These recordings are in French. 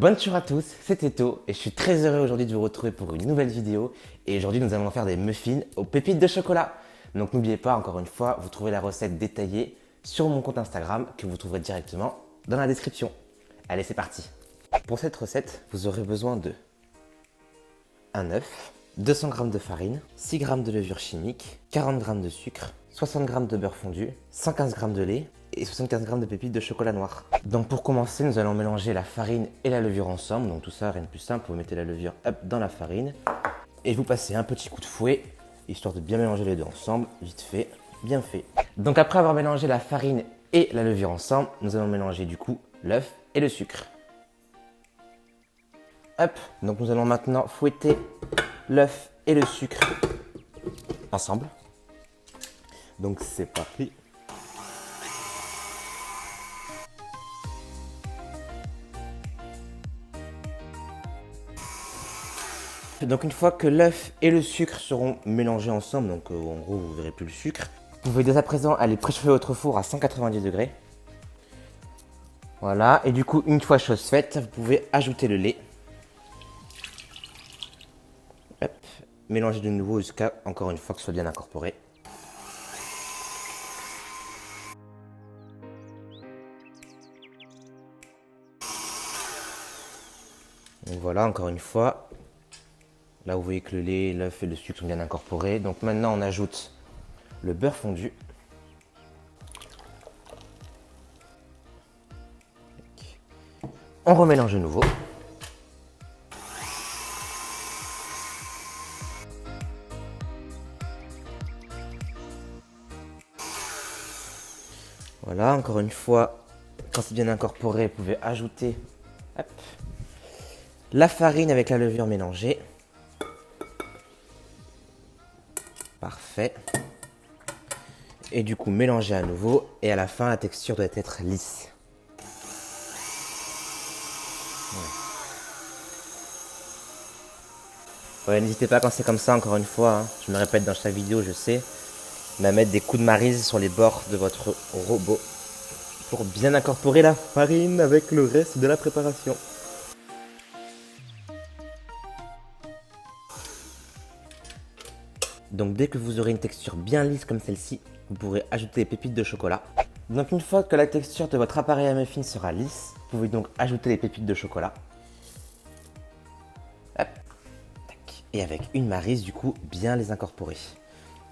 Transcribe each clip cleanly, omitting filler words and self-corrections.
Bonjour à tous, c'est Teto et je suis très heureux aujourd'hui de vous retrouver pour une nouvelle vidéo. Et aujourd'hui nous allons faire des muffins aux pépites de chocolat. Donc n'oubliez pas, encore une fois, vous trouvez la recette détaillée sur mon compte Instagram que vous trouverez directement dans la description. Allez, c'est parti. Pour cette recette, vous aurez besoin de un œuf, 200 g de farine, 6 g de levure chimique, 40 g de sucre, 60 g de beurre fondu, 115 g de lait et 75 g de pépites de chocolat noir. Donc pour commencer, nous allons mélanger la farine et la levure ensemble. Donc tout ça, rien de plus simple, vous mettez la levure dans la farine et vous passez un petit coup de fouet, histoire de bien mélanger les deux ensemble, vite fait, bien fait. Donc après avoir mélangé la farine et la levure ensemble, nous allons mélanger du coup l'œuf et le sucre. Hop, donc nous allons maintenant fouetter l'œuf et le sucre ensemble. Donc c'est parti. Donc une fois que l'œuf et le sucre seront mélangés ensemble, donc en gros vous verrez plus le sucre, vous pouvez dès à présent aller préchauffer votre four à 190 degrés. Voilà, et du coup une fois chose faite, vous pouvez ajouter le lait. Hop, mélangez de nouveau jusqu'à, encore une fois, que ce soit bien incorporé. Donc voilà, encore une fois. Là, vous voyez que le lait, l'œuf et le sucre sont bien incorporés. Donc maintenant, on ajoute le beurre fondu. On remélange de nouveau. Voilà, encore une fois, quand c'est bien incorporé, vous pouvez ajouter la farine avec la levure mélangée. Parfait. Et du coup, mélanger à nouveau. Et à la fin, la texture doit être lisse. Ouais, n'hésitez pas quand c'est comme ça, encore une fois, hein, je me répète dans chaque vidéo, je sais, mais à mettre des coups de maryse sur les bords de votre robot pour bien incorporer la farine avec le reste de la préparation. Donc dès que vous aurez une texture bien lisse comme celle-ci, vous pourrez ajouter des pépites de chocolat. Donc une fois que la texture de votre appareil à muffins sera lisse, vous pouvez donc ajouter les pépites de chocolat. Hop. Et avec une maryse, du coup, bien les incorporer.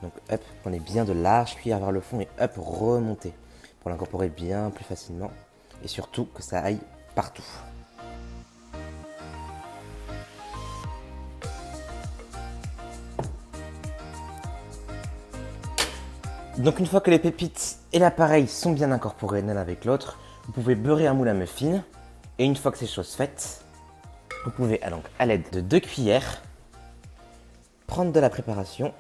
Donc hop, prenez bien de larges cuillères vers le fond et hop, remontez pour l'incorporer bien plus facilement et surtout que ça aille partout. Donc une fois que les pépites et l'appareil sont bien incorporés l'un avec l'autre, vous pouvez beurrer un moule à muffins et une fois que c'est chose faite, vous pouvez donc à l'aide de 2 cuillères prendre de la préparation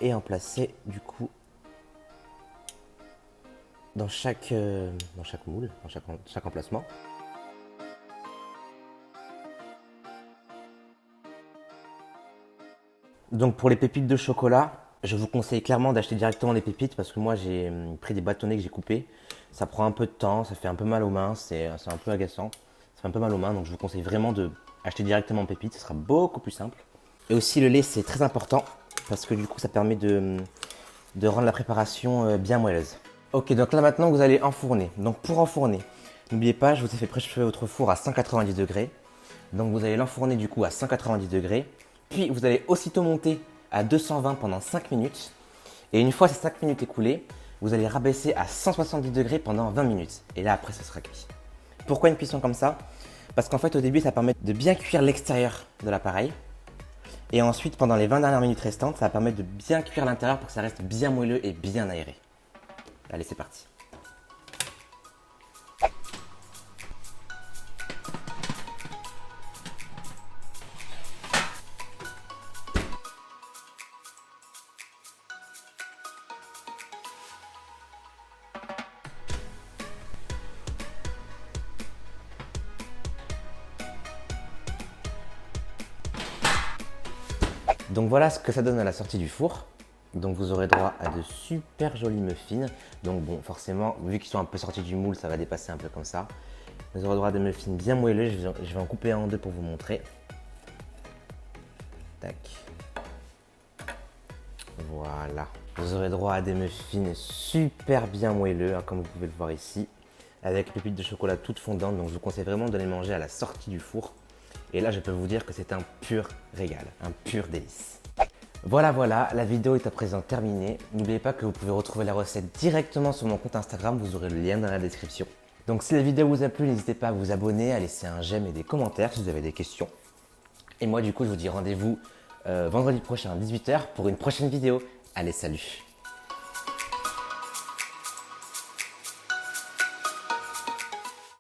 et en placer du coup dans chaque moule, dans chaque emplacement. Donc pour les pépites de chocolat, je vous conseille clairement d'acheter directement les pépites parce que moi j'ai pris des bâtonnets que j'ai coupés. Ça prend un peu de temps, ça fait un peu mal aux mains, c'est un peu agaçant. Ça fait un peu mal aux mains, donc je vous conseille vraiment d'acheter directement les pépites, ce sera beaucoup plus simple. Et aussi le lait, c'est très important parce que du coup ça permet de rendre la préparation bien moelleuse. Ok, donc là maintenant vous allez enfourner. Donc pour enfourner, n'oubliez pas, je vous ai fait préchauffer votre four à 190 degrés. Donc vous allez l'enfourner du coup à 190 degrés. Puis vous allez aussitôt monter à 220 pendant 5 minutes. Et une fois ces 5 minutes écoulées, vous allez rabaisser à 170 degrés pendant 20 minutes. Et là après, ce sera cuit. Pourquoi une cuisson comme ça? Parce qu'en fait au début, ça permet de bien cuire l'extérieur de l'appareil. Et ensuite, pendant les 20 dernières minutes restantes, ça va permettre de bien cuire l'intérieur pour que ça reste bien moelleux et bien aéré. Allez, c'est parti. Donc voilà ce que ça donne à la sortie du four. Donc vous aurez droit à de super jolis muffins. Donc bon, forcément, vu qu'ils sont un peu sortis du moule, ça va dépasser un peu comme ça. Vous aurez droit à des muffins bien moelleux. Je vais en couper un en deux pour vous montrer. Tac. Voilà. Vous aurez droit à des muffins super bien moelleux, hein, comme vous pouvez le voir ici, avec pépites de chocolat toutes fondantes. Donc je vous conseille vraiment de les manger à la sortie du four. Et là, je peux vous dire que c'est un pur régal, un pur délice. Voilà, la vidéo est à présent terminée. N'oubliez pas que vous pouvez retrouver la recette directement sur mon compte Instagram, vous aurez le lien dans la description. Donc si la vidéo vous a plu, n'hésitez pas à vous abonner, à laisser un j'aime et des commentaires si vous avez des questions. Et moi du coup, je vous dis rendez-vous vendredi prochain à 18 h pour une prochaine vidéo. Allez, salut!